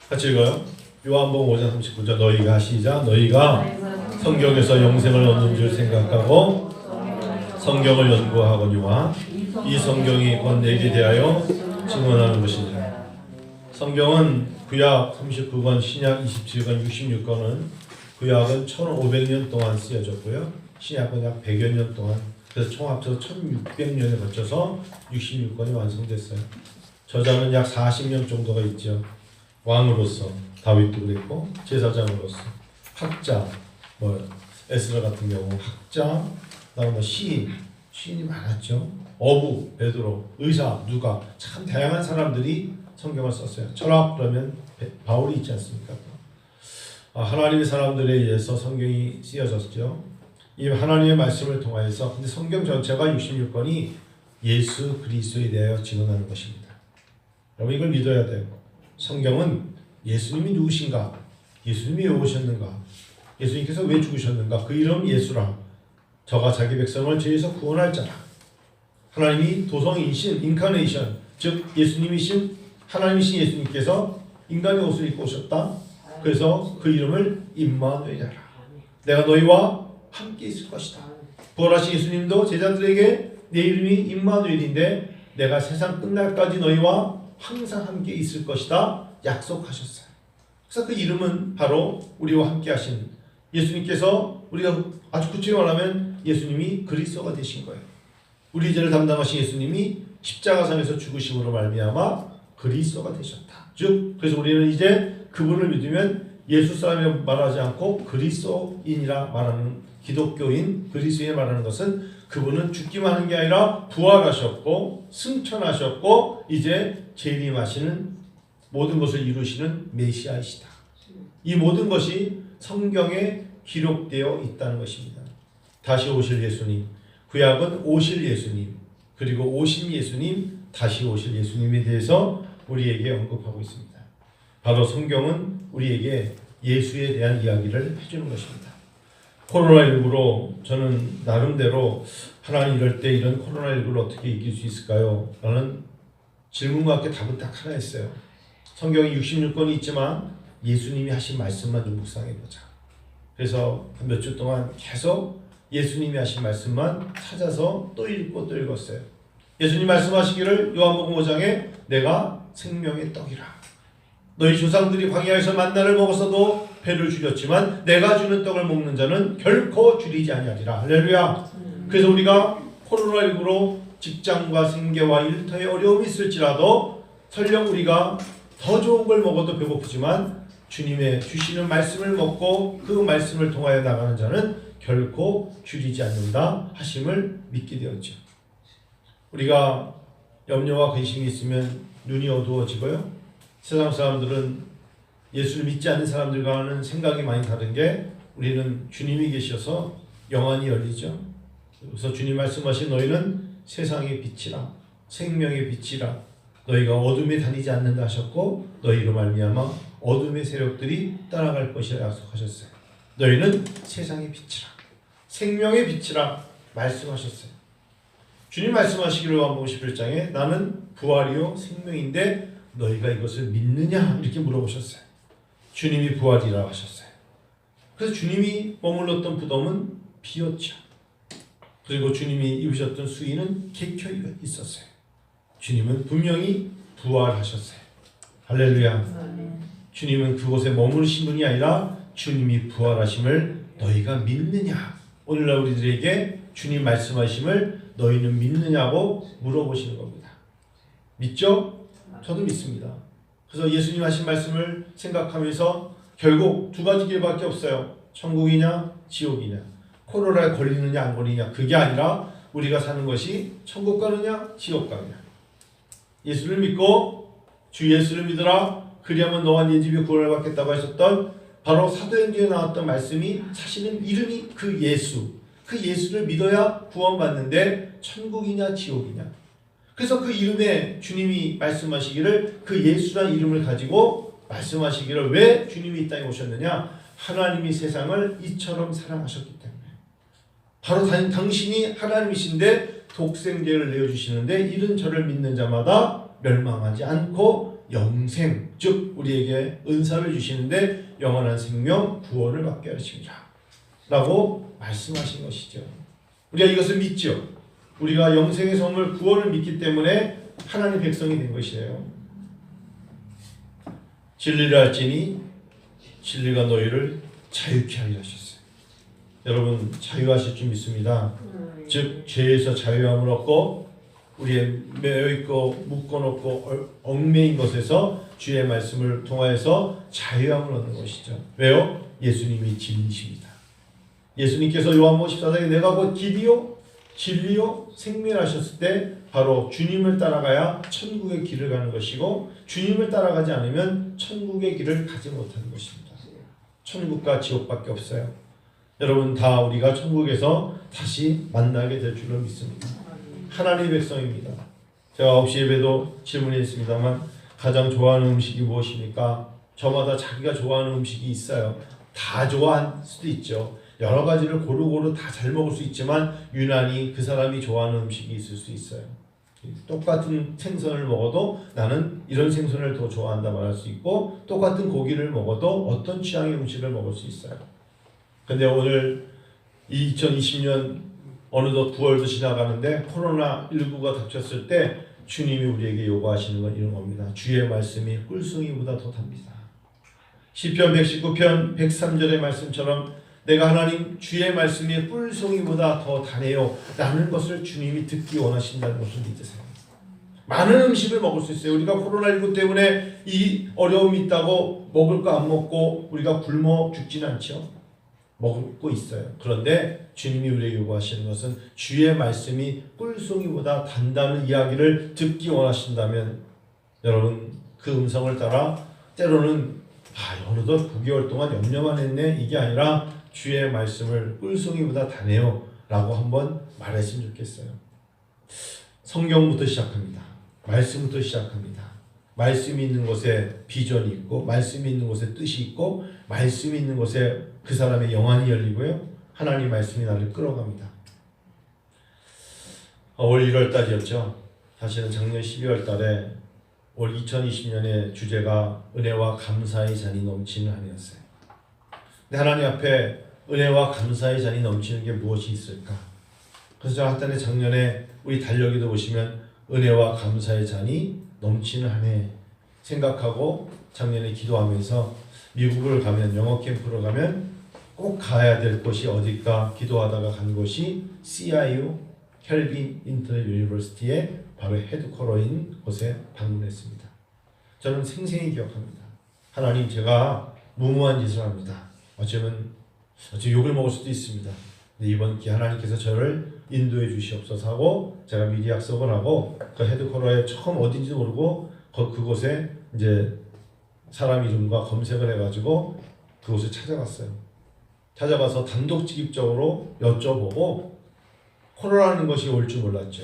같이 읽어요. 요한복음 5장 39절 너희가 시작 너희가 성경에서 영생을 얻는 줄 생각하고 성경을 연구하거니와 이 성경이 곧 내게 대하여 증언하는 것이니라. 성경은 구약 39권, 신약 27권, 66권은 구약은 1500년 동안 쓰여졌고요. 신약은 약 100여 년 동안, 그래서 총 합쳐서 1600년에 거쳐서 66권이 완성됐어요. 저자는 약 40년 정도가 있죠. 왕으로서 다윗도 그랬고, 제사장으로서 학자, 에스라 같은 경우 학자, 그다음에 시인이 많았죠. 어부 베드로, 의사 누가, 참 다양한 사람들이 성경을 썼어요. 철학 그러면 바울이 있지 않습니까? 하나님의 사람들에 의해서 성경이 쓰여졌죠. 이 하나님의 말씀을 통하여서, 근데 성경 전체가 66권이 예수 그리스도에 대하여 증언하는 것입니다. 여러분 이걸 믿어야 돼요. 성경은 예수님이 누구신가? 예수님이 왜 오셨는가? 예수님께서 왜 죽으셨는가? 그 이름 예수라. 저가 자기 백성을 죄에서 구원할 자라. 하나님이 도성이신 인카네이션, 즉 예수님이신 하나님이신 예수님께서 인간의 옷을 입고 오셨다. 그래서 그 이름을 임마누엘이라. 내가 너희와 함께 있을 것이다. 부활하신 예수님도 제자들에게 내 이름이 임마누엘인데 내가 세상 끝날까지 너희와 항상 함께 있을 것이다 약속하셨어요. 그래서 그 이름은 바로 우리와 함께 하신 예수님께서, 우리가 아주 구체적으로 말하면 예수님이 그리스도가 되신 거예요. 우리 죄를 담당하신 예수님이 십자가상에서 죽으심으로 말미암아 그리스도가 되셨다. 즉 그래서 우리는 이제 그분을 믿으면 예수 사람이라고 말하지 않고 그리스도인이라 말하는, 기독교인 그리스도인이 말하는 것은 그분은 죽기만 하는 게 아니라 부활하셨고 승천하셨고 이제 재림하시는 모든 것을 이루시는 메시아이시다. 이 모든 것이 성경에 기록되어 있다는 것입니다. 다시 오실 예수님, 구약은 오실 예수님, 그리고 오신 예수님, 다시 오실 예수님에 대해서 우리에게 언급하고 있습니다. 바로 성경은 우리에게 예수에 대한 이야기를 해주는 것입니다. 코로나19로 저는 나름대로 하나님 이럴 때 이런 코로나19를 어떻게 이길 수 있을까요? 라는 질문과 함께 답은 딱 하나였어요. 성경이 66권이 있지만 예수님이 하신 말씀만 좀 묵상해보자. 그래서 몇 주 동안 계속 예수님이 하신 말씀만 찾아서 또 읽고 또 읽었어요. 예수님 말씀하시기를 요한복음 5장에 내가 생명의 떡이라. 너희 조상들이 광야에서 만나를 먹었어도 배를 줄였지만 내가 주는 떡을 먹는 자는 결코 줄이지 아니하리라. 할렐루야. 그래서 우리가 코로나19로 직장과 생계와 일터에 어려움이 있을지라도 설령 우리가 더 좋은 걸 먹어도 배고프지만 주님의 주시는 말씀을 먹고 그 말씀을 통하여 나가는 자는 결코 줄이지 않는다 하심을 믿게 되었죠. 우리가 염려와 근심이 있으면 눈이 어두워지고요. 세상 사람들은 예수를 믿지 않는 사람들과는 생각이 많이 다른 게, 우리는 주님이 계셔서 영안이 열리죠. 그래서 주님 말씀하신 너희는 세상의 빛이라, 생명의 빛이라. 너희가 어둠에 다니지 않는다 하셨고 너희로 말미암아 어둠의 세력들이 따라갈 것이라 약속하셨어요. 너희는 세상의 빛이라, 생명의 빛이라 말씀하셨어요. 주님 말씀하시기를 요한복음 11장에 나는 부활이요 생명인데 너희가 이것을 믿느냐 이렇게 물어보셨어요. 주님이 부활이라 하셨어요. 그래서 주님이 머물렀던 무덤은 비었죠. 그리고 주님이 입으셨던 수의는 객혀 있었어요. 주님은 분명히 부활하셨어요. 할렐루야. 주님은 그곳에 머무르신 분이 아니라 주님이 부활하심을 너희가 믿느냐. 오늘날 우리들에게 주님 말씀하심을 너희는 믿느냐고 물어보시는 겁니다. 믿죠? 저도 믿습니다. 그래서 예수님 하신 말씀을 생각하면서 결국 두 가지 길밖에 없어요. 천국이냐 지옥이냐, 코로나에 걸리느냐 안 걸리냐. 그게 아니라 우리가 사는 것이 천국 가느냐 지옥 가느냐. 예수를 믿고 주 예수를 믿으라 그리하면 너와 네 집이 구원을 받겠다고 하셨던 바로 사도행전에 나왔던 말씀이 사실은 이름이 그 예수, 그 예수를 믿어야 구원받는데 천국이냐 지옥이냐. 그래서 그 이름에 주님이 말씀하시기를 그 예수란 이름을 가지고 말씀하시기를 왜 주님이 이 땅에 오셨느냐. 하나님이 세상을 이처럼 사랑하셨기 때문에. 바로 당신이 하나님이신데 독생자를 내어주시는데 이른 저를 믿는 자마다 멸망하지 않고 영생, 즉 우리에게 은사를 주시는데 영원한 생명, 구원을 받게 하십니다 라고 말씀하신 것이죠. 우리가 이것을 믿죠. 우리가 영생의 선물 구원을 믿기 때문에 하나님의 백성이 된 것이에요. 진리를 알지니 진리가 너희를 자유케 하리라 하셨어요. 여러분 자유하실 줄 믿습니다. 즉 죄에서 자유함을 얻고 우리의 매여있고 묶어놓고 얽매인 것에서 주의 말씀을 통하여서 자유함을 얻는 것이죠. 왜요? 예수님이 진리십니다. 예수님께서 요한복음 14장에 내가 곧 길이요 진리요 생명하셨을 때 바로 주님을 따라가야 천국의 길을 가는 것이고 주님을 따라가지 않으면 천국의 길을 가지 못하는 것입니다. 천국과 지옥밖에 없어요. 여러분 다 우리가 천국에서 다시 만나게 될 줄로 믿습니다. 하나님의 백성입니다. 제가 9시 예배도 질문했습니다만 가장 좋아하는 음식이 무엇입니까? 저마다 자기가 좋아하는 음식이 있어요. 다 좋아할 수도 있죠. 여러 가지를 고루고루 다 잘 먹을 수 있지만 유난히 그 사람이 좋아하는 음식이 있을 수 있어요. 똑같은 생선을 먹어도 나는 이런 생선을 더 좋아한다 말할 수 있고 똑같은 고기를 먹어도 어떤 취향의 음식을 먹을 수 있어요. 근데 오늘 2020년 어느덧 9월도 지나가는데 코로나19가 닥쳤을 때 주님이 우리에게 요구하시는 건 이런 겁니다. 주의 말씀이 꿀송이보다 더 답니다. 시편 119편 103절의 말씀처럼 내가 하나님 주의 말씀이 꿀송이보다 더 다네요 라는 것을 주님이 듣기 원하신다는 것을 믿으세요. 많은 음식을 먹을 수 있어요. 우리가 코로나19 때문에 이 어려움이 있다고 먹을 거 안 먹고 우리가 굶어 죽지는 않죠. 먹고 있어요. 그런데 주님이 우리에게 요구하시는 것은 주의 말씀이 꿀송이보다 단다는 이야기를 듣기 원하신다면 여러분 그 음성을 따라 때로는 어느덧 9개월 동안 염려만 했네 이게 아니라 주의 말씀을 꿀송이보다 다네요 라고 한번 말했으면 좋겠어요. 성경부터 시작합니다. 말씀부터 시작합니다. 말씀이 있는 곳에 비전이 있고 말씀이 있는 곳에 뜻이 있고 말씀이 있는 곳에 그 사람의 영안이 열리고요. 하나님 말씀이 나를 끌어갑니다. 올 1월 달이었죠. 사실은 작년 12월 달에 올 2020년의 주제가 은혜와 감사의 잔이 넘치는 한 해였어요. 근데 하나님 앞에 은혜와 감사의 잔이 넘치는 게 무엇이 있을까? 그래서 제가 하여튼 작년에 우리 달력에도 보시면 은혜와 감사의 잔이 넘치는 한 해 생각하고 작년에 기도하면서 미국을 가면 영어 캠프로 가면 꼭 가야 될 곳이 어딜까 기도하다가 간 곳이 CIU 켈빈 인터 유니버시티의 바로 헤드쿼터인 곳에 방문했습니다. 저는 생생히 기억합니다. 하나님 제가 무모한 짓을 합니다. 어쩌면 욕을 먹을 수도 있습니다. 근데 이번 기회 하나님께서 저를 인도해 주시옵소서 하고 제가 미리 약속을 하고 그 헤드쿼터에 처음 어딘지도 모르고 그곳에 이제 사람 이름과 검색을 해가지고 그곳에 찾아갔어요. 찾아가서 단독직입적으로 여쭤보고 코로나라는 것이 올 줄 몰랐죠.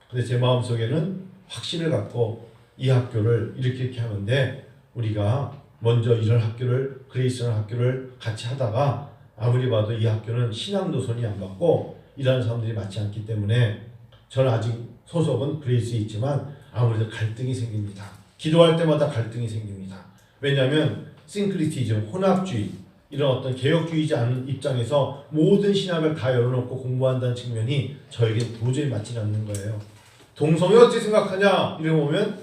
근데 제 마음속에는 확신을 갖고 이 학교를 이렇게 하는데 우리가 먼저 이런 학교를 그레이스라는 학교를 같이 하다가 아무리 봐도 이 학교는 신앙 노선이 안 맞고 일하는 사람들이 맞지 않기 때문에 저는 아직 소속은 그레이스에 있지만 아무래도 갈등이 생깁니다. 기도할 때마다 갈등이 생깁니다. 왜냐하면 싱크리티즘, 혼합주의 이런 어떤 개혁주의지 않은 입장에서 모든 신학을 다 열어놓고 공부한다는 측면이 저에겐 도저히 맞지 않는 거예요. 동성애 어떻게 생각하냐 이러면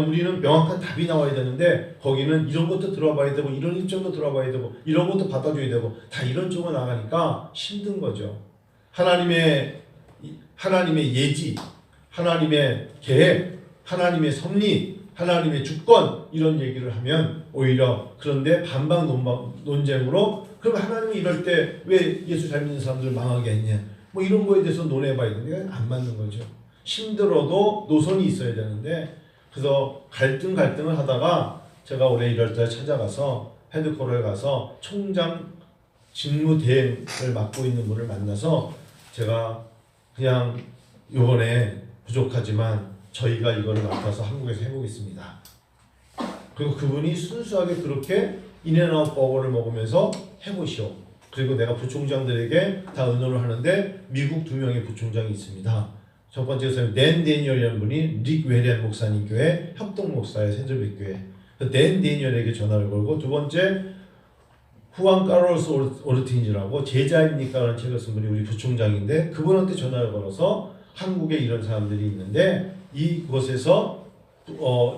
우리는 명확한 답이 나와야 되는데 거기는 이런 것도 들어봐야 되고 이런 입장도 들어봐야 되고 이런 것도 받아줘야 되고 다 이런 쪽으로 나가니까 힘든 거죠. 하나님의 예지, 하나님의 계획, 하나님의 섭리, 하나님의 주권 이런 얘기를 하면 오히려 그런데 반박 논쟁으로 그럼 하나님이 이럴 때 왜 예수 잘 믿는 사람들 망하게 했냐 뭐 이런 거에 대해서 논해봐야 되는데 안 맞는 거죠. 힘들어도 노선이 있어야 되는데 그래서 갈등을 하다가 제가 올해 1월달에 찾아가서 헤드쿼터에 가서 총장 직무 대행을 맡고 있는 분을 만나서 제가 그냥 요번에 부족하지만 저희가 이거를 맡아서 한국에서 해보겠습니다. 그리고 그분이 순수하게 그렇게 인앤아웃 버거를 먹으면서 해보시오. 그리고 내가 부총장들에게 다 의논을 하는데 미국 2명의 부총장이 있습니다. 첫 번째 선생님 댄 데니얼이라는 분이 릭 웨렌 목사님 교회 협동 목사의 세조백 교회. 댄 데니얼에게 전화를 걸고 두 번째 후안 카를로스 오르틴이라고 제자입니까? 라는 책을 쓴 분이 우리 부총장인데 그분한테 전화를 걸어서 한국에 이런 사람들이 있는데 이곳에서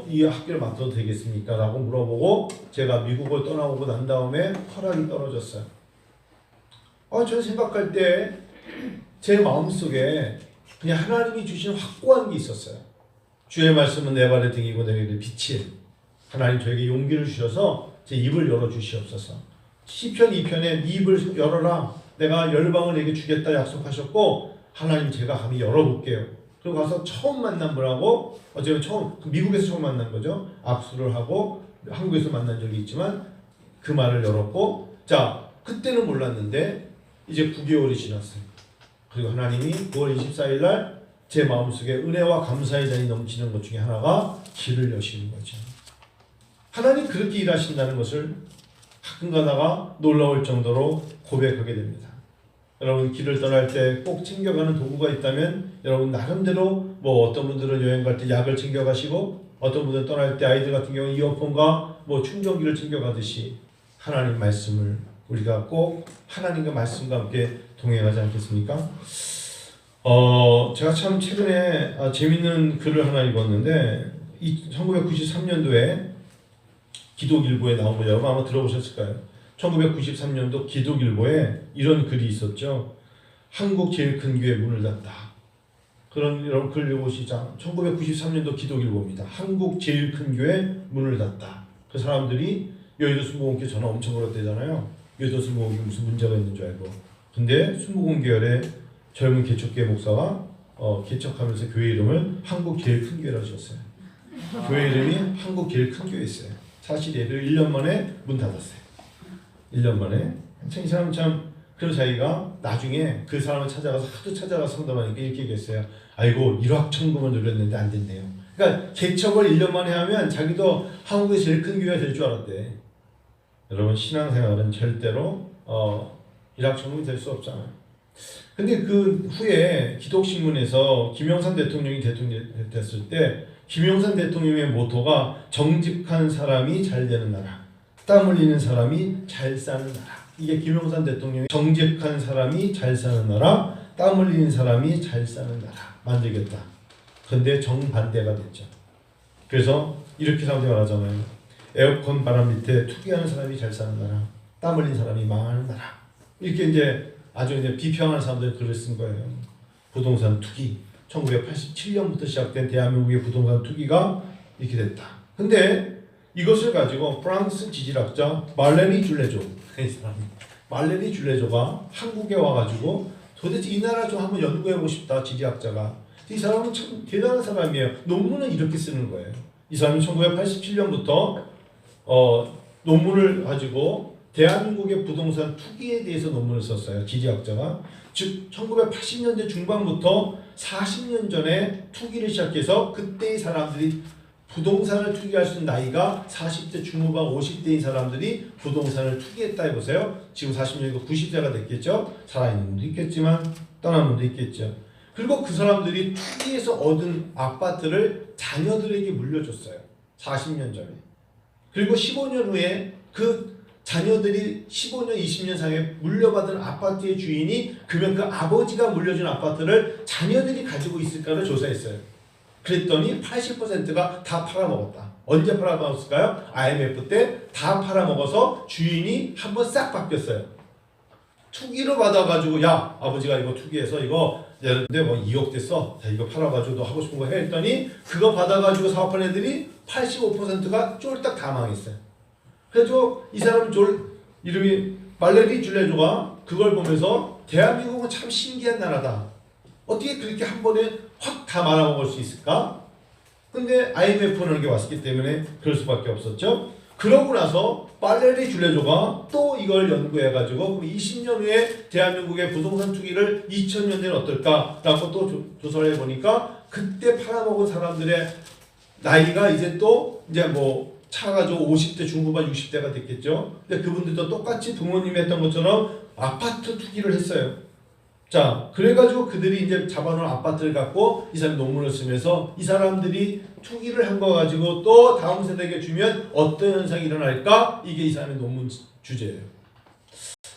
이 학교를 맡아도 되겠습니까? 라고 물어보고 제가 미국을 떠나오고 난 다음에 허락이 떨어졌어요. 저는 생각할 때 제 마음속에 그냥 하나님이 주신 확고한 게 있었어요. 주의 말씀은 내 발의 등이고 내게 빛이에요. 하나님 저에게 용기를 주셔서 제 입을 열어주시옵소서. 시편 2편에 네 입을 열어라. 내가 열방을 내게 주겠다 약속하셨고 하나님 제가 감히 열어볼게요. 그리고 가서 처음 만난 분하고 제가 미국에서 처음 만난 거죠. 악수를 하고 한국에서 만난 적이 있지만 그 말을 열었고 자 그때는 몰랐는데 이제 9개월이 지났어요. 그리고 하나님이 9월 24일 날 제 마음속에 은혜와 감사의 잔이 넘치는 것 중에 하나가 길을 여시는 거죠. 하나님 그렇게 일하신다는 것을 가끔 가다가 놀라울 정도로 고백하게 됩니다. 여러분 길을 떠날 때 꼭 챙겨가는 도구가 있다면 여러분 나름대로 어떤 분들은 여행 갈 때 약을 챙겨가시고 어떤 분들은 떠날 때 아이들 같은 경우는 이어폰과 충전기를 챙겨가듯이 하나님 말씀을 우리가 꼭 하나님과 말씀과 함께 동행하지 않겠습니까? 제가 참 최근에 재밌는 글을 하나 읽었는데 1993년도에 기독일보에 나온 거 여러분 아마 들어보셨을까요? 1993년도 기독일보에 이런 글이 있었죠. 한국 제일 큰 교회 문을 닫다. 그런 여러분 글 읽어보시죠. 1993년도 기독일보입니다. 한국 제일 큰 교회 문을 닫다. 그 사람들이 여의도 순복음교회 전화 엄청 걸었대잖아요. 여의도 순복음교회 무슨 문제가 있는 줄 알고. 근데 순복음교회의 젊은 개척교회 목사가 개척하면서 교회 이름을 한국 제일 큰 교회라고 지었어요. 교회 이름이 한국 제일 큰 교회였어요. 사실이에요. 1년 만에 문 닫았어요. 1년 만에. 이 사람 참 그런 자기가 나중에 그 사람을 찾아가서 하도 찾아가서 상담하니까 이렇게 얘기했어요. 아이고 일확천금을 누렸는데 안 됐네요. 그러니까 개척을 1년 만에 하면 자기도 한국의 제일 큰 교회가 될 줄 알았대. 여러분 신앙생활은 절대로 일확천금이 될 수 없잖아요. 근데 그 후에 기독신문에서 김영삼 대통령이 대통령이 됐을 때 김영삼 대통령의 모토가 정직한 사람이 잘 되는 나라, 땀 흘리는 사람이 잘 사는 나라. 이게 김영삼 대통령의 정직한 사람이 잘 사는 나라, 땀 흘리는 사람이 잘 사는 나라 만들겠다. 근데 정반대가 됐죠. 그래서 이렇게 사람들이 말하잖아요. 에어컨 바람 밑에 투기하는 사람이 잘 사는 나라, 땀 흘리는 사람이 망하는 나라. 이렇게 이제 아주 비평하는 사람들이 글을 쓴 거예요. 부동산 투기. 1987년부터 시작된 대한민국의 부동산 투기가 이렇게 됐다. 근데 이것을 가지고 프랑스 지질학자 말레리 줄레조, 말레리 줄레조가 한국에 와가지고 도대체 이 나라 좀 한번 연구해보고 싶다. 지리학자가. 이 사람은 참 대단한 사람이에요. 논문을 이렇게 쓰는 거예요. 이 사람이 1987년부터 논문을 가지고 대한민국의 부동산 투기에 대해서 논문을 썼어요. 지리학자가. 즉 1980년대 중반부터 40년 전에 투기를 시작해서 그때의 사람들이 부동산을 투기할 수 있는 나이가 40대 중후반 50대인 사람들이 부동산을 투기했다 해보세요. 지금 40년이고 90대가 됐겠죠. 살아있는 분도 있겠지만 떠난 분도 있겠죠. 그리고 그 사람들이 투기해서 얻은 아파트를 자녀들에게 물려줬어요. 40년 전에. 그리고 15년 후에 그 자녀들이 15년, 20년 사이에 물려받은 아파트의 주인이 그러면 그 아버지가 물려준 아파트를 자녀들이 가지고 있을까를 조사했어요. 그랬더니 80%가 다 팔아먹었다. 언제 팔아먹었을까요? IMF 때 다 팔아먹어서 주인이 한번 싹 바뀌었어요. 투기로 받아가지고 야 아버지가 이거 투기해서 이거 예컨대 2억 됐어. 자 이거 팔아가지고 너 하고 싶은 거 해 했더니 그거 받아가지고 사업한 애들이 85%가 쫄딱 다 망했어요. 그래서 이 사람 이름이 말레리 줄레조가 그걸 보면서 대한민국은 참 신기한 나라다. 어떻게 그렇게 한 번에 확 다 말아먹을 수 있을까? 근데 IMF는 게 왔기 때문에 그럴 수밖에 없었죠. 그러고 나서 말레리 줄레조가 또 이걸 연구해가지고 20년 후에 대한민국의 부동산 투기를 2000년대는 어떨까라고 또 조사를 해보니까 그때 팔아먹은 사람들의 나이가 이제 차가지고 50대 중후반 60대가 됐겠죠. 근데 그분들도 똑같이 부모님이 했던 것처럼 아파트 투기를 했어요. 자, 그래가지고 그들이 이제 잡아놓은 아파트를 갖고 이 사람이 논문을 쓰면서 이 사람들이 투기를 한 거 가지고 또 다음 세대에게 주면 어떤 현상이 일어날까? 이게 이 사람의 논문 주제예요.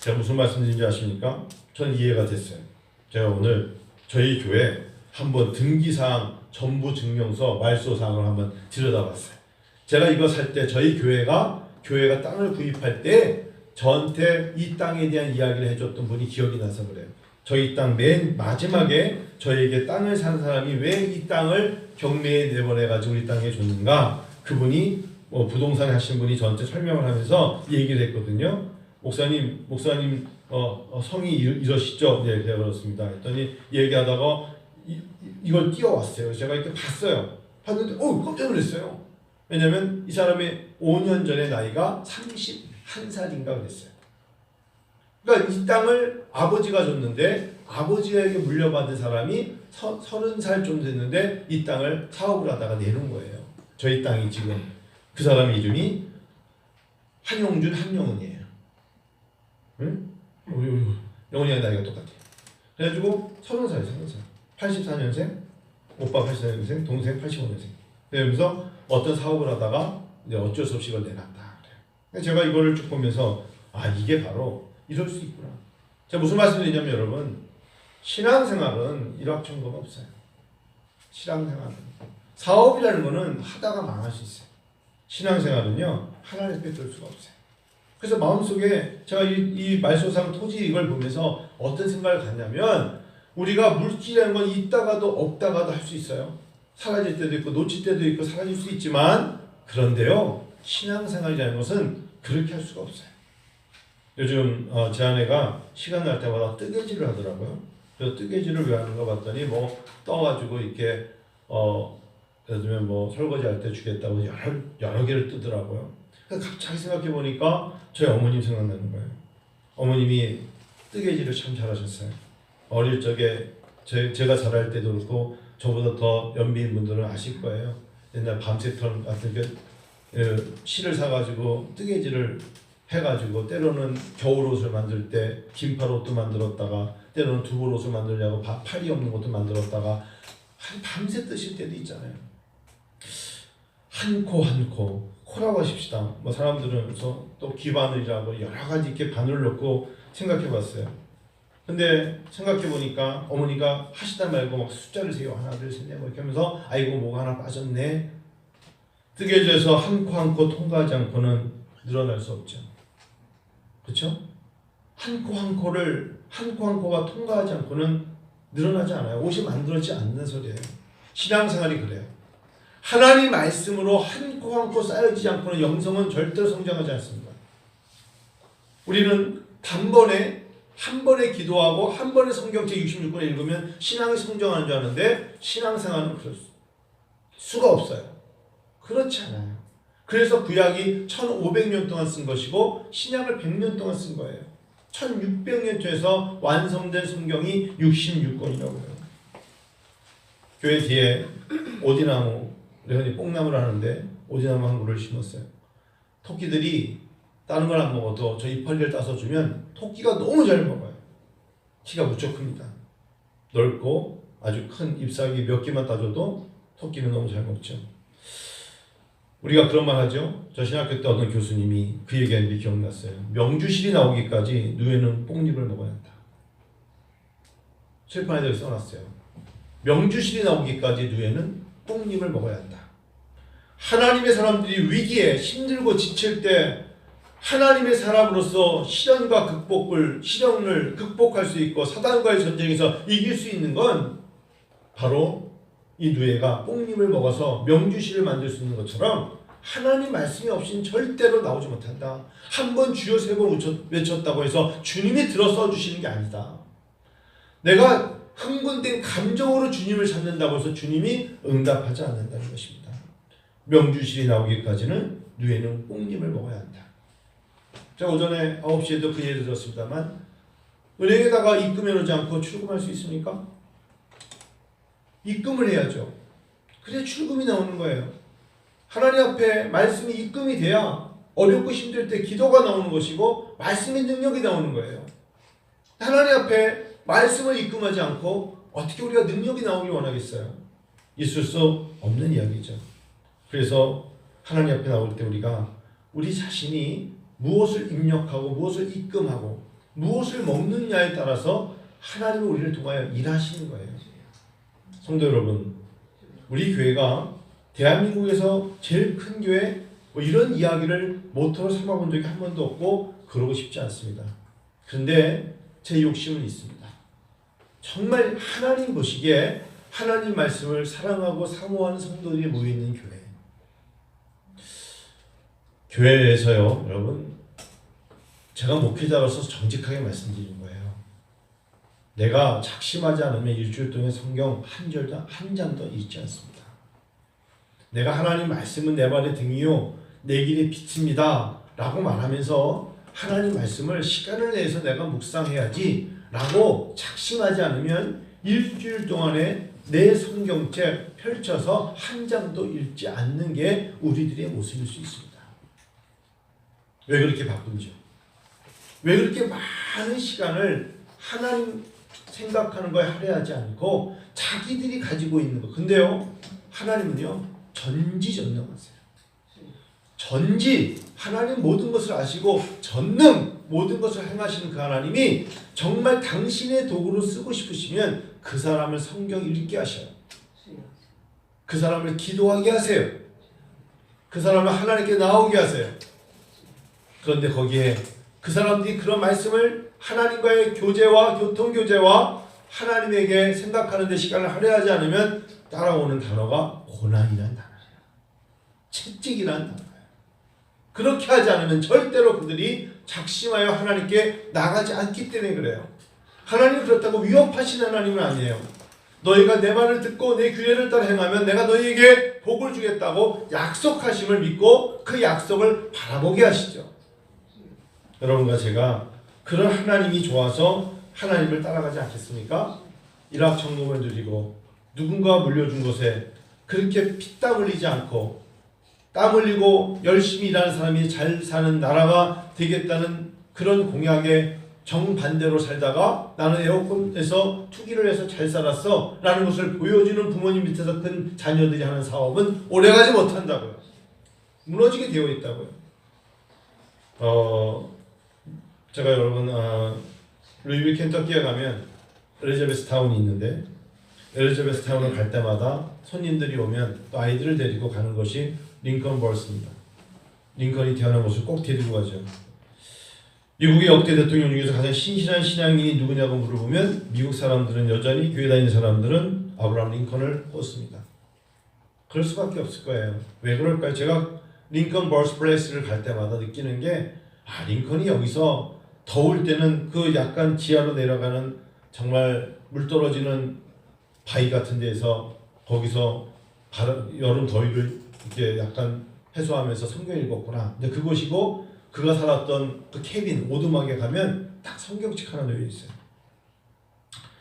제가 무슨 말씀드린지 아십니까? 저는 이해가 됐어요. 제가 오늘 저희 교회 한번 등기사항 전부 증명서 말소사항을 한번 들여다봤어요. 제가 이거 살 때 저희 교회가 땅을 구입할 때 저한테 이 땅에 대한 이야기를 해줬던 분이 기억이 나서 그래요. 저희 땅 맨 마지막에 저에게 땅을 산 사람이 왜 이 땅을 경매에 내보내가지고 우리 땅에 줬는가? 그분이 부동산 하신 분이 저한테 설명을 하면서 얘기를 했거든요. 목사님 성이 이러시죠? 네, 그렇습니다. 했더니 얘기하다가 이걸 띄워왔어요. 제가 이렇게 봤어요. 봤는데 깜짝 놀랐어요. 왜냐면 이 사람의 5년 전에 나이가 31살인가 그랬어요. 그러니까 이 땅을 아버지가 줬는데 아버지에게 물려받은 사람이 30살 좀 됐는데 이 땅을 사업을 하다가 내놓은 거예요. 저희 땅이 지금 그 사람 이름이 한용준 한영은이에요. 응? 영은이랑 나이가 똑같아요. 그래가지고 30살 84년생, 오빠 84년생, 동생 85년생. 그러면서 어떤 사업을 하다가 이제 어쩔 수 없이 이걸 내놨다. 그래요. 제가 이거를 쭉 보면서 이게 바로 이럴 수 있구나. 제가 무슨 말씀드리냐면 여러분, 신앙생활은 일확천금 없어요. 신앙생활은 사업이라는 거는 하다가 망할 수 있어요. 신앙생활은요 하나님 뺏을 수가 없어요. 그래서 마음속에 제가 이 말소상 토지 이걸 보면서 어떤 생각을 갖냐면 우리가 물질이라는 건 있다가도 없다가도 할 수 있어요. 사라질 때도 있고 놓칠 때도 있고 사라질 수 있지만 그런데요 신앙생활이라는 것은 그렇게 할 수가 없어요. 요즘 제 아내가 시간 날 때마다 뜨개질을 하더라고요. 그래서 뜨개질을 왜 하는가 봤더니 떠가지고 이렇게 예를 들면 설거지 할 때 주겠다고 여러 개를 뜨더라고요. 그래서 갑자기 생각해 보니까 저희 어머님 생각나는 거예요. 어머님이 뜨개질을 참 잘하셨어요. 어릴 적에 제가 자랄 때도 그렇고 저보다 더 연배인 분들은 아실 거예요. 옛날 밤새턴 같은 실을 사가지고 뜨개질을 해가지고 때로는 겨울옷을 만들 때 긴팔 옷도 만들었다가 때로는 두벌 옷을 만들려고 팔이 없는 것도 만들었다가 밤새 뜨실 때도 있잖아요. 한 코 코라고 하십시다. 사람들은 또 귀바늘이라고 여러 가지 이렇게 바늘 넣고 생각해 봤어요. 근데 생각해 보니까 어머니가 하시다 말고 숫자를 세요. 하나 둘 셋 넷 이렇게 하면서 아이고 뭐가 하나 빠졌네. 뜨개질에서 한 코 통과하지 않고는 늘어날 수 없죠. 그렇죠? 한 코가 통과하지 않고는 늘어나지 않아요. 옷이 만들어지지 않는 소리예요. 신앙생활이 그래요. 하나님 말씀으로 한 코 쌓여지지 않고는 영성은 절대로 성장하지 않습니다. 우리는 한 번에 기도하고 한 번에 성경책 66권을 읽으면 신앙이 성장하는 줄 아는데 신앙생활은 그럴 수가 없어요. 그렇지 않아요. 그래서 구약이 1500년 동안 쓴 것이고 신약을 100년 동안 쓴 거예요. 1600년쯤에서 완성된 성경이 66권이라고 해요. 교회 뒤에 오디나무, 흔히 뽕나무를 하는데 오디나무 한 그루를 심었어요. 토끼들이 다른 걸 안 먹어도 저 이파리를 따서 주면 토끼가 너무 잘 먹어요. 키가 무척 큽니다. 넓고 아주 큰 잎사귀 몇 개만 따줘도 토끼는 너무 잘 먹죠. 우리가 그런 말 하죠. 저 신학교 때 어떤 교수님이 그 얘기한 게 기억났어요. 명주실이 나오기까지 누에는 뽕잎을 먹어야 한다. 칠판에다 써놨어요. 명주실이 나오기까지 누에는 뽕잎을 먹어야 한다. 하나님의 사람들이 위기에 힘들고 지칠 때 하나님의 사람으로서 시련을 극복할 수 있고 사단과의 전쟁에서 이길 수 있는 건 바로 이 누에가 뽕잎을 먹어서 명주실을 만들 수 있는 것처럼 하나님 말씀이 없이는 절대로 나오지 못한다. 한 번 주여 세 번 외쳤다고 해서 주님이 들어서 주시는 게 아니다. 내가 흥분된 감정으로 주님을 찾는다고 해서 주님이 응답하지 않는다는 것입니다. 명주실이 나오기까지는 누에는 뽕잎을 먹어야 한다. 제가 오전에 9시에도 그 예를 들었습니다만 은행에다가 입금해 놓지 않고 출금할 수 있습니까? 입금을 해야죠. 그래 출금이 나오는 거예요. 하나님 앞에 말씀이 입금이 돼야 어렵고 힘들 때 기도가 나오는 것이고 말씀의 능력이 나오는 거예요. 하나님 앞에 말씀을 입금하지 않고 어떻게 우리가 능력이 나오길 원하겠어요? 있을 수 없는 이야기죠. 그래서 하나님 앞에 나올 때 우리가 우리 자신이 무엇을 입력하고 무엇을 입금하고 무엇을 먹느냐에 따라서 하나님은 우리를 통하여 일하시는 거예요. 성도 여러분, 우리 교회가 대한민국에서 제일 큰 교회 이런 이야기를 모토로 삼아본 적이 한 번도 없고 그러고 싶지 않습니다. 그런데 제 욕심은 있습니다. 정말 하나님 보시기에 하나님 말씀을 사랑하고 사모하는 성도들이 모여있는 교회. 교회에서요, 여러분, 제가 목회자로서 정직하게 말씀드리는 거예요. 내가 작심하지 않으면 일주일 동안 성경 한 장도 읽지 않습니다. 내가 하나님 말씀은 내 발의 등이요 내 길의 빛입니다 라고 말하면서 하나님 말씀을 시간을 내서 내가 묵상해야지 라고 작심하지 않으면 일주일 동안에 내 성경책 펼쳐서 한 장도 읽지 않는 게 우리들의 모습일 수 있습니다. 왜 그렇게 바쁜지요? 왜 그렇게 많은 시간을 하나님 생각하는 거에 할애하지 않고 자기들이 가지고 있는 거. 근데요, 하나님은요 전지전능하세요. 전지, 하나님 모든 것을 아시고 전능, 모든 것을 행하시는 그 하나님이 정말 당신의 도구로 쓰고 싶으시면 그 사람을 성경 읽게 하셔요. 그 사람을 기도하게 하세요. 그 사람을 하나님께 나오게 하세요. 그런데 거기에 그 사람들이 그런 말씀을 하나님과의 교제와 교통교제와 하나님에게 생각하는 데 시간을 할애하지 않으면 따라오는 단어가 고난이라는 단어예요. 채찍이라는 단어예요. 그렇게 하지 않으면 절대로 그들이 작심하여 하나님께 나가지 않기 때문에 그래요. 하나님은 그렇다고 위협하시는 하나님은 아니에요. 너희가 내 말을 듣고 내 규례를 따라 행하면 내가 너희에게 복을 주겠다고 약속하심을 믿고 그 약속을 바라보게 하시죠. 여러분과 제가 그런 하나님이 좋아서 하나님을 따라가지 않겠습니까? 일확천금을 누리고 누군가 물려준 것에 그렇게 피땀 흘리지 않고 땀 흘리고 열심히 일하는 사람이 잘 사는 나라가 되겠다는 그런 공약에 정반대로 살다가 나는 에어컨에서 투기를 해서 잘 살았어 라는 것을 보여주는 부모님 밑에서 큰 자녀들이 하는 사업은 오래가지 못한다고요. 무너지게 되어 있다고요. 제가 여러분 루이빌 켄터키에 가면 엘리자베스 타운이 있는데 엘리자베스 타운을 갈 때마다 손님들이 오면 또 아이들을 데리고 가는 것이 링컨 버스입니다. 링컨이 태어난 곳을 꼭 데리고 가죠. 미국의 역대 대통령 중에서 가장 신실한 신앙인이 누구냐고 물어보면 미국 사람들은 여전히 교회 다니는 사람들은 아브라함 링컨을 꼽습니다. 그럴 수밖에 없을 거예요. 왜 그럴까요? 제가 링컨 버스플레이스를 갈 때마다 느끼는 게 링컨이 여기서 더울 때는 그 약간 지하로 내려가는 정말 물 떨어지는 바위 같은 데서 거기서 여름 더위를 이렇게 약간 해소하면서 성경 읽었구나. 근데 그곳이고 그가 살았던 그 캐빈 오두막에 가면 딱 성경책 하나 놓여 있어요.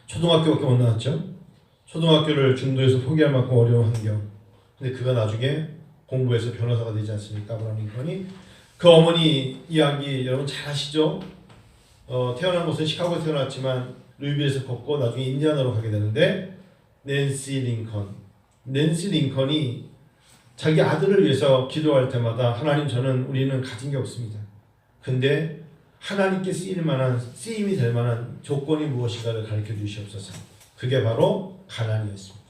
초등학교밖에 못 나왔죠. 초등학교를 중도에서 포기할 만큼 어려운 환경. 근데 그가 나중에 공부해서 변호사가 되지 않습니까? 아브라함 링컨이. 그 어머니 이야기 여러분 잘 아시죠? 태어난 곳은 시카고에 태어났지만 루이빌에서 컸고 나중에 인디아나로 가게 되는데 낸시 링컨이 자기 아들을 위해서 기도할 때마다 하나님 우리는 가진 게 없습니다. 근데 하나님께 쓰임이 될 만한 조건이 무엇인가를 가르쳐 주시옵소서. 그게 바로 가난이었습니다.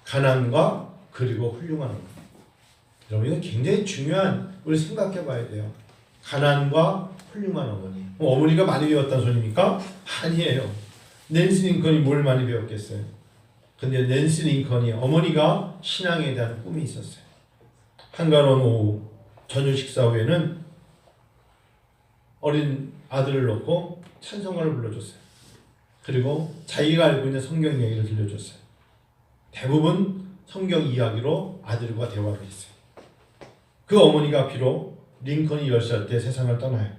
가난과 그리고 훌륭한 어머니. 여러분 이거 굉장히 중요한 우리 생각해 봐야 돼요. 가난과 훌륭한 어머니. 어머니가 많이 배웠다는 소리입니까? 아니에요. 낸시 링컨이 뭘 많이 배웠겠어요? 근데 낸시 링컨이 어머니가 신앙에 대한 꿈이 있었어요. 한가로운 오후 저녁 식사 후에는 어린 아들을 놓고 찬송가를 불러줬어요. 그리고 자기가 알고 있는 성경 이야기를 들려줬어요. 대부분 성경 이야기로 아들과 대화를 했어요. 그 어머니가 비록 링컨이 10살 때 세상을 떠나요.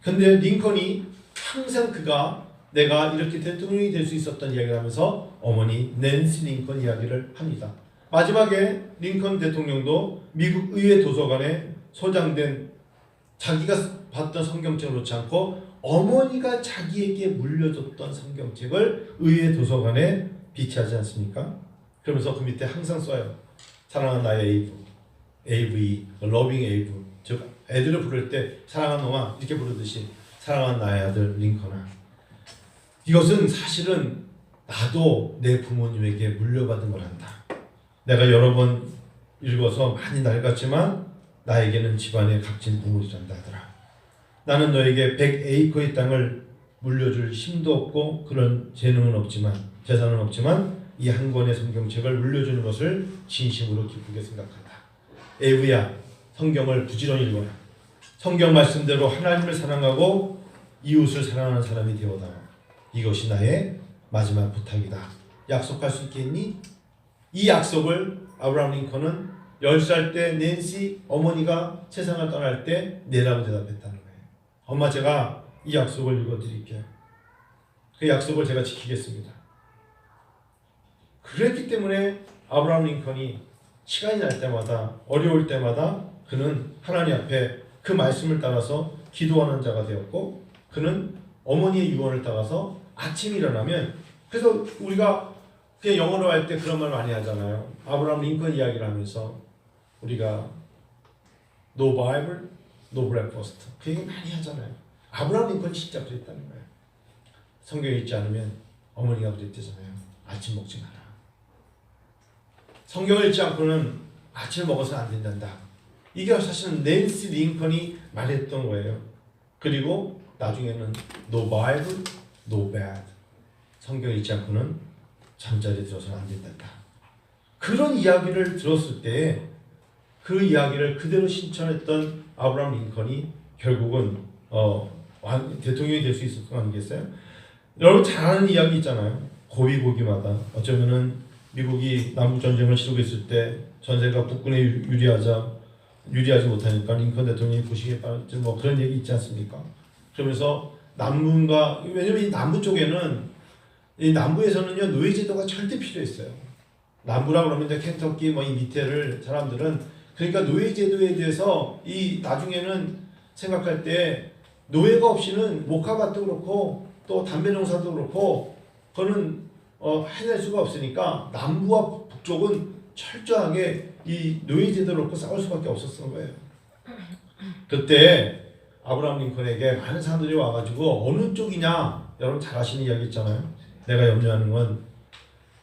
근데 링컨이 항상 그가 내가 이렇게 대통령이 될 수 있었던 이야기를 하면서 어머니 낸시 링컨 이야기를 합니다. 마지막에 링컨 대통령도 미국 의회 도서관에 소장된 자기가 봤던 성경책을 놓지 않고 어머니가 자기에게 물려줬던 성경책을 의회 도서관에 비치하지 않습니까? 그러면서 그 밑에 항상 써요. 사랑하는 나의 에이브, AV, 러빙 에이브. 즉 애들을 부를 때 사랑하는 놈아 이렇게 부르듯이 사랑하는 나의 아들 링컨아. 이것은 사실은 나도 내 부모님에게 물려받은 거란다. 내가 여러 번 읽어서 많이 낡았지만 나에게는 집안의 값진 보물이란다 하더라. 나는 너에게 100에이커의 땅을 물려줄 힘도 없고 그런 재능은 없지만 재산은 없지만 이 한 권의 성경책을 물려주는 것을 진심으로 기쁘게 생각한다. 에이브야, 성경을 부지런히 읽어라. 성경 말씀대로 하나님을 사랑하고 이웃을 사랑하는 사람이 되어다오. 이것이 나의 마지막 부탁이다. 약속할 수 있겠니? 이 약속을 아브라함 링컨은 10살 때 낸시 어머니가 세상을 떠날 때 네라고 대답했다는 거예요. 엄마, 제가 이 약속을 읽어드릴게요. 그 약속을 제가 지키겠습니다. 그랬기 때문에 아브라함 링컨이 시간이 날 때마다 어려울 때마다 그는 하나님 앞에 그 말씀을 따라서 기도하는 자가 되었고 그는 어머니의 유언을 따라서 아침에 일어나면 그래서 우리가 그냥 영어로 할 때 그런 말 많이 하잖아요. 아브라함 링컨 이야기를 하면서 우리가 No Bible, No Breakfast 그 얘기 많이 하잖아요. 아브라함 링컨이 진짜 그랬다는 거예요. 성경에 있지 않으면 어머니가 그랬대잖아요. 아침 먹지 마라. 성경을 읽지 않고는 아침을 먹어서는 안 된단다. 이게 사실은 낸시 링컨이 말했던 거예요. 그리고 나중에는 No Bible, No Bed. 성경을 읽지 않고는 잠자리에 들어서는 안 된단다. 그런 이야기를 들었을 때 그 이야기를 그대로 실천했던 아브라함 링컨이 결국은 대통령이 될 수 있었던 거 아니겠어요? 여러분 잘 아는 이야기 있잖아요. 고비고기마다 어쩌면은 미국이 남북전쟁을 치르고 있을 때 전세가 북군에 유리하지 못하니까 링컨 대통령이 부시게 빠진 뭐 그런 얘기 있지 않습니까? 그러면서 남부가 왜냐면 이 남부 쪽에는 이 남부에서는요 노예 제도가 절대 필요했어요. 남부라 그러면 이제 켄터키 뭐 이 밑에를 사람들은 그러니까 노예 제도에 대해서 이 나중에는 생각할 때 노예가 없이는 목화밭도 그렇고 또 담배 농사도 그렇고 그거는 해낼 수가 없으니까 남부와 북쪽은 철저하게 이 노예 제도를 놓고 싸울 수밖에 없었던 거예요. 그때 아브라함 링컨에게 많은 사람들이 와가지고 어느 쪽이냐 여러분 잘 아시는 이야기 있잖아요. 내가 염려하는 건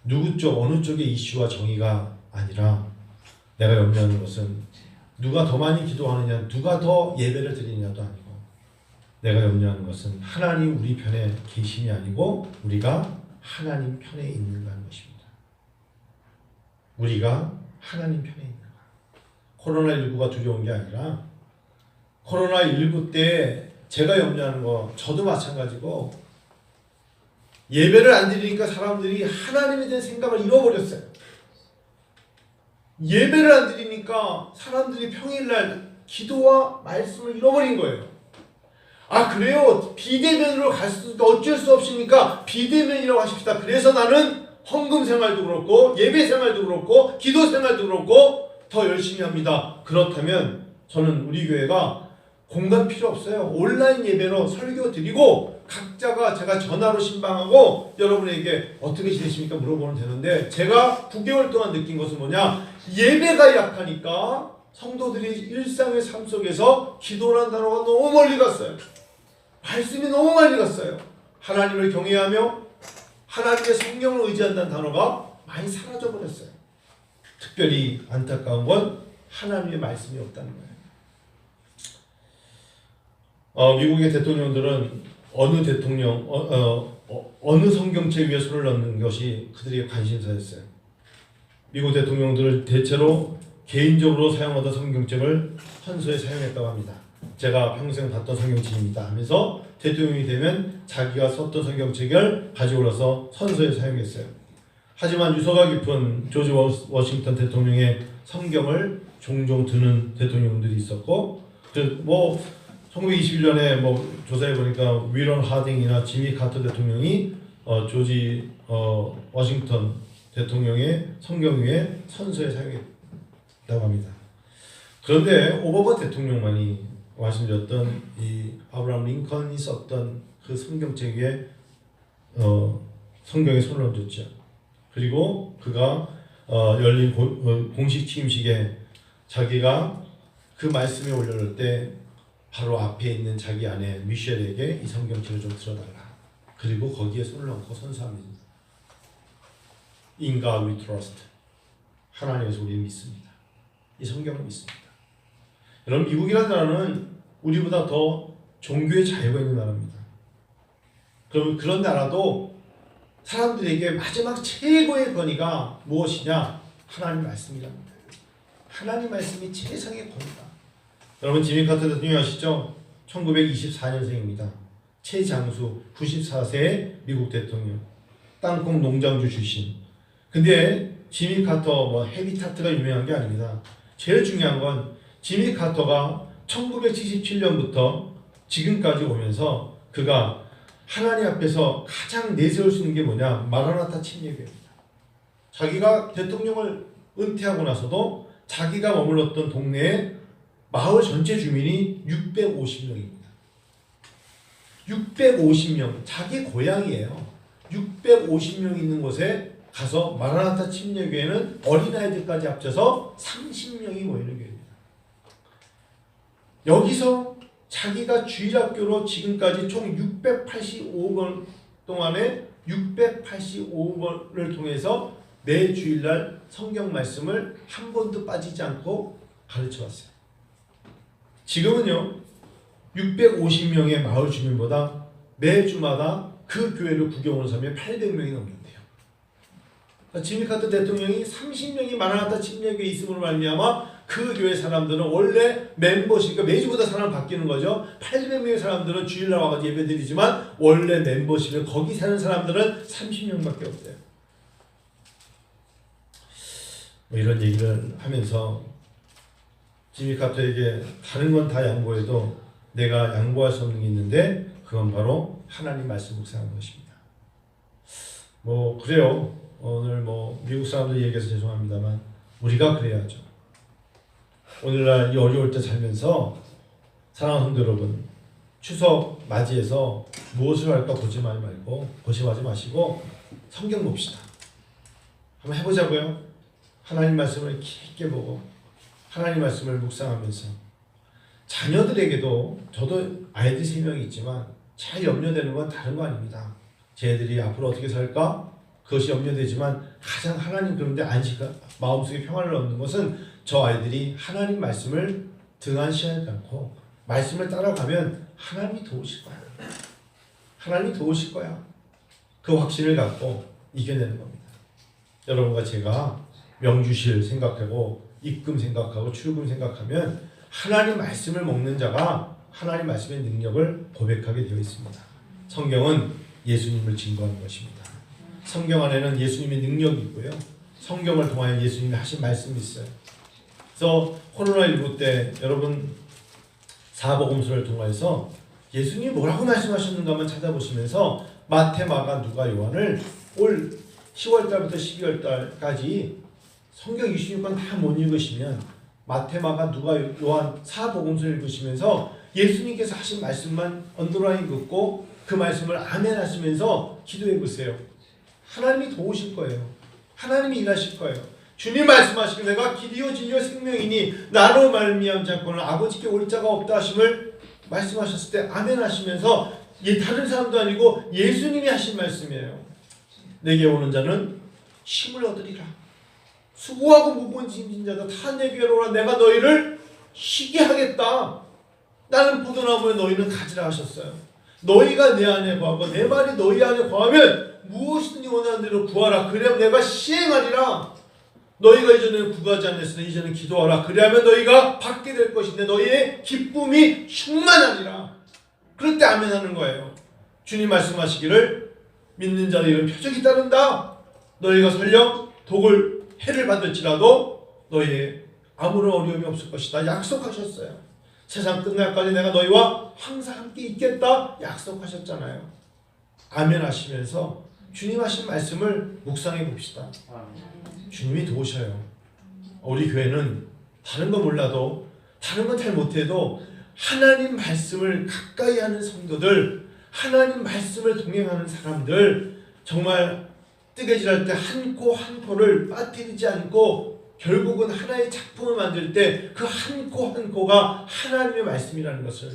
누구 쪽 어느 쪽의 이슈와 정의가 아니라 내가 염려하는 것은 누가 더 많이 기도하느냐 누가 더 예배를 드리느냐도 아니고 내가 염려하는 것은 하나님 우리 편에 계심이 아니고 우리가 하나님 편에 있는가는 것입니다. 우리가 하나님 편에 있는가. 코로나19가 두려운 게 아니라 코로나19 때 제가 염려하는 거 저도 마찬가지고 예배를 안 드리니까 사람들이 하나님에 대한 생각을 잃어버렸어요. 예배를 안 드리니까 사람들이 평일날 기도와 말씀을 잃어버린 거예요. 아 그래요? 비대면으로 갈 수도 어쩔 수 없으니까 비대면이라고 하십시다. 그래서 나는 헌금 생활도 그렇고 예배 생활도 그렇고 기도 생활도 그렇고 더 열심히 합니다. 그렇다면 저는 우리 교회가 공간 필요 없어요. 온라인 예배로 설교 드리고 각자가 제가 전화로 신방하고 여러분에게 어떻게 지내십니까 물어보면 되는데 제가 9개월 동안 느낀 것은 뭐냐 예배가 약하니까 성도들이 일상의 삶 속에서 기도라는 단어가 너무 멀리 갔어요. 말씀이 너무 멀리 갔어요. 하나님을 경외하며 하나님의 성령을 의지한다는 단어가 많이 사라져버렸어요. 특별히 안타까운 건 하나님의 말씀이 없다는 거예요. 미국의 대통령들은 어느 대통령, 어느 성경책 위에 손을 넣는 것이 그들의 관심사였어요. 미국 대통령들을 대체로 개인적으로 사용하던 성경책을 헌소에 사용했다고 합니다. 제가 평생 봤던 성경책입니다 하면서 대통령이 되면 자기가 썼던 성경책을 가지고 와서 선서에 사용했어요. 하지만 유서가 깊은 조지 워싱턴 대통령의 성경을 종종 드는 대통령들이 있었고, 1921년에 조사해 보니까 위런 하딩이나 지미 카터 대통령이 조지 워싱턴 대통령의 성경 위에 선서에 사용했다고 합니다. 그런데 오바마 대통령만이 말씀드렸던 이 아브라함 링컨이 썼던 그 성경책에 성경에 손을 얹었죠. 그리고 그가 열린 공식 취임식에 자기가 그 말씀에 올려놓을 때 바로 앞에 있는 자기 아내 미셸에게 이 성경책을 좀 들어달라. 그리고 거기에 손을 얹고 선서합니다. In God we trust. 하나님에서 우리는 믿습니다. 이 성경을 믿습니다. 여러분, 미국이라는 나라는 우리보다 더 종교의 자유가 있는 나라입니다. 그러면 그런 나라도 사람들에게 마지막 최고의 권위가 무엇이냐? 하나님 말씀이랍니다. 하나님 말씀이 최상의 권위다. 여러분, 지미 카터 대통령 아시죠? 1924년생입니다. 최장수 94세 미국 대통령. 땅콩 농장주 출신. 근데 지미 카터 헤비타트가 유명한 게 아닙니다. 제일 중요한 건 지미 카터가 1977년부터 지금까지 오면서 그가 하나님 앞에서 가장 내세울 수 있는 게 뭐냐? 마라나타 침례교회입니다. 자기가 대통령을 은퇴하고 나서도 자기가 머물렀던 동네에 마을 전체 주민이 650명입니다. 650명, 자기 고향이에요. 650명 있는 곳에 가서 마라나타 침례교회는 어린아이들까지 합쳐서 30명이 모이는 교회입니다. 여기서 자기가 주일학교로 지금까지 총 685번 동안에 685번을 통해서 매 주일날 성경 말씀을 한 번도 빠지지 않고 가르쳐 왔어요. 지금은요, 650명의 마을 주민보다 매주마다 그 교회를 구경 오는 사람이 800명이 넘는데요. 지미 카터 대통령이 30명이 마라나타 침례교회에 있음으로 말미암아 그 교회 사람들은 원래 멤버십, 매주보다 사람 바뀌는 거죠. 800명의 사람들은 주일날 와가지고 예배드리지만 원래 멤버십에 거기 사는 사람들은 30명밖에 없대요. 이런 얘기를 하면서 지미 카터에게 다른 건 다 양보해도 내가 양보할 수 없는 게 있는데 그건 바로 하나님 말씀 묵상하는 것입니다. 그래요. 오늘 미국 사람들 얘기해서 죄송합니다만 우리가 그래야죠. 오늘날 이 어려울 때 살면서 사랑하는 성도 여러분, 추석 맞이해서 무엇을 할까 고심하지 말고 고심하지 마시고 성경 봅시다. 한번 해보자고요. 하나님 말씀을 깊게 보고 하나님 말씀을 묵상하면서 자녀들에게도, 저도 아이들 3명이 있지만 잘 염려되는 건 다른 거 아닙니다. 제 애들이 앞으로 어떻게 살까? 그것이 염려되지만 가장 하나님 그런데 마음속에 평안을 얻는 것은 저 아이들이 하나님 말씀을 등한시하지 않고 말씀을 따라가면 하나님이 도우실 거야. 하나님이 도우실 거야. 그 확신을 갖고 이겨내는 겁니다. 여러분과 제가 명주실 생각하고 입금 생각하고 출금 생각하면 하나님 말씀을 먹는 자가 하나님 말씀의 능력을 고백하게 되어 있습니다. 성경은 예수님을 증거하는 것입니다. 성경 안에는 예수님의 능력이 있고요. 성경을 통하여 예수님이 하신 말씀이 있어요. 그래서 코로나19 때 여러분 사복음서를 통해서 예수님이 뭐라고 말씀하셨는가 한번 찾아보시면서 마태, 마가, 누가, 요한을 올 10월달부터 12월달까지 성경 26권 다 못 읽으시면 마태, 마가, 누가, 요한 사복음서를 읽으시면서 예수님께서 하신 말씀만 언더라인 긋고 그 말씀을 아멘 하시면서 기도해 보세요. 하나님이 도우실 거예요. 하나님이 일하실 거예요. 주님 말씀하시길 내가 길이요 진리요 생명이니 나로 말미암지 않고는 아버지께 올 자가 없다 하심을 말씀하셨을 때 아멘 하시면서 다른 사람도 아니고 예수님이 하신 말씀이에요. 내게 오는 자는 힘을 얻으리라. 수고하고 무거운 짐진 자도 다 내게로 오라. 내가 너희를 쉬게 하겠다. 나는 포도나무에 너희는 가지라 하셨어요. 너희가 내 안에 거하고 내 말이 너희 안에 거하면 무엇이든지 원하는 대로 구하라. 그래야 내가 시행하리라. 너희가 이전에 구하지 않았으니 이제는 기도하라. 그래야면 너희가 받게 될 것인데 너희의 기쁨이 충만하리라. 그럴 때 아멘 하는 거예요. 주님 말씀하시기를 믿는 자는 이런 표적이 따른다. 너희가 설령 독을 해를 받을지라도 너희의 아무런 어려움이 없을 것이다. 약속하셨어요. 세상 끝날까지 내가 너희와 항상 함께 있겠다. 약속하셨잖아요. 아멘 하시면서 주님 하신 말씀을 묵상해 봅시다. 주님이 도우셔요. 우리 교회는 다른 거 몰라도 다른 건 잘 못해도 하나님 말씀을 가까이 하는 성도들, 하나님 말씀을 동행하는 사람들, 정말 뜨개질할 때 한 코 한 코를 빠뜨리지 않고 결국은 하나의 작품을 만들 때 그 한 코 한 코가 하나님의 말씀이라는 것을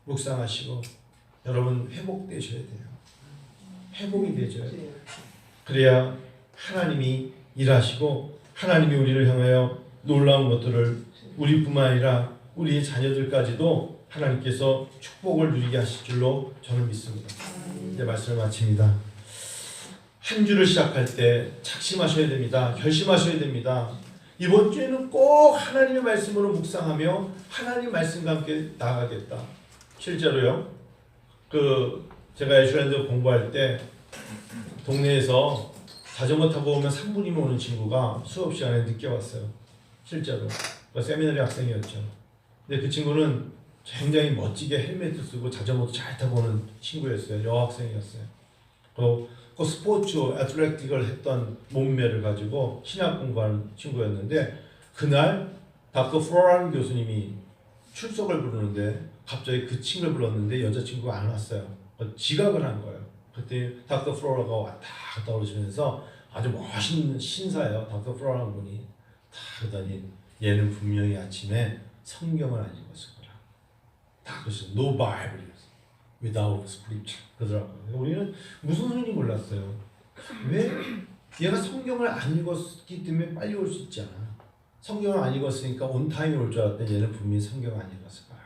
묵상하시고 여러분 회복되셔야 돼요. 회복이 되셔야 돼요. 그래야 하나님이 일하시고 하나님이 우리를 향하여 놀라운 것들을 우리뿐만 아니라 우리의 자녀들까지도 하나님께서 축복을 누리게 하실 줄로 저는 믿습니다. 이제 말씀을 마칩니다. 한 주를 시작할 때 작심하셔야 됩니다. 결심하셔야 됩니다. 이번 주에는 꼭 하나님의 말씀으로 묵상하며 하나님 말씀과 함께 나아가겠다. 실제로요. 제가 애슐랜드 공부할 때 동네에서 자전거 타고 오면 3분이면 오는 친구가 수업 시간에 늦게 왔어요. 실제로. 세미나리 학생이었죠. 근데 그 친구는 굉장히 멋지게 헬멧을 쓰고 자전거도 잘 타고 오는 친구였어요. 여학생이었어요. 그 스포츠, 애틀레틱을 했던 몸매를 가지고 신학 공부하는 친구였는데 그날 닥터 플로라는 교수님이 출석을 부르는데 갑자기 그 친구를 불렀는데 여자친구가 안 왔어요. 지각을 한 거예요. 그때 닥터 플로라가 왔다 갔다 오시면서 아주 멋있는 신사예요. 닥터 플로라는 분이 다 그러더니 얘는 분명히 아침에 성경을 안 읽었을 거라. 다 그랬어요. No Bible. Without Scripture. 그러더라고요. 우리는 무슨 소리인지 몰랐어요. 왜? 얘가 성경을 안 읽었기 때문에 빨리 올 수 있잖아. 성경을 안 읽었으니까 온타임에 올 줄 알았더니 얘는 분명히 성경을 안 읽었을 거야.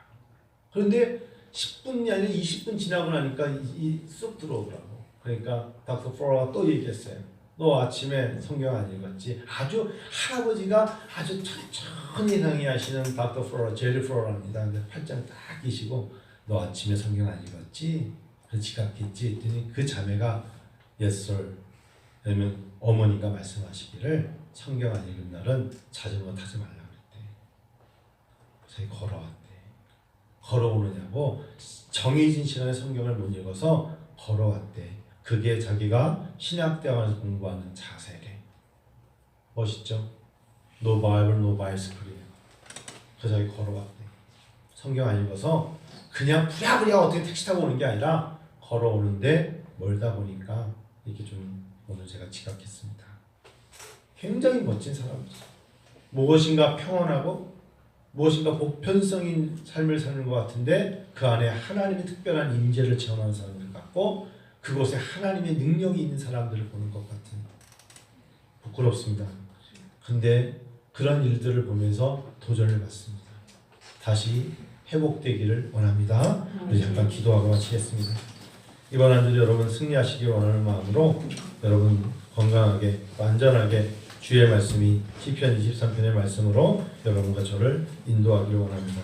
그런데 10분이 아니라 20분 지나고 나니까 쑥 들어오더라고. 그러니까 닥터 플로라가 또 얘기했어요. 너 아침에 성경 안 읽었지? 아주 할아버지가 아주 천천히 상의하시는 닥터 플로라, 제리 플로라입니다. 팔짱 딱 끼시고 너 아침에 성경 안 읽었지? 그 지각했지? 했더니 그 자매가 Yes sir. 왜냐면 어머니가 말씀하시기를 성경 안 읽은 날은 자전거 타지 말라고 그랬대. 그래서 걸어왔대. 걸어오느냐고 정해진 시간에 성경을 못 읽어서 걸어왔대. 그게 자기가 신학대학원에서 공부하는 자세래. 멋있죠? No Bible, no bicycle이에요. 그래서 자기 걸어왔대. 성경 안 읽어서 그냥 부랴부랴 어떻게 택시 타고 오는 게 아니라 걸어오는데 멀다 보니까 이렇게 좀 오늘 제가 지각했습니다. 굉장히 멋진 사람이죠. 무엇인가 평온하고 무엇인가 보편성인 삶을 사는 것 같은데 그 안에 하나님의 특별한 임재를 체험하는 사람들 같고 그곳에 하나님의 능력이 있는 사람들을 보는 것 같은 부끄럽습니다. 근데 그런 일들을 보면서 도전을 받습니다. 다시 회복되기를 원합니다. 잠깐 기도하고 마치겠습니다. 이번 한 주도 여러분 승리하시길 원하는 마음으로 여러분 건강하게 안전하게 주의 말씀이 시편 23편의 말씀으로 여러분과 저를 인도하기를 원합니다.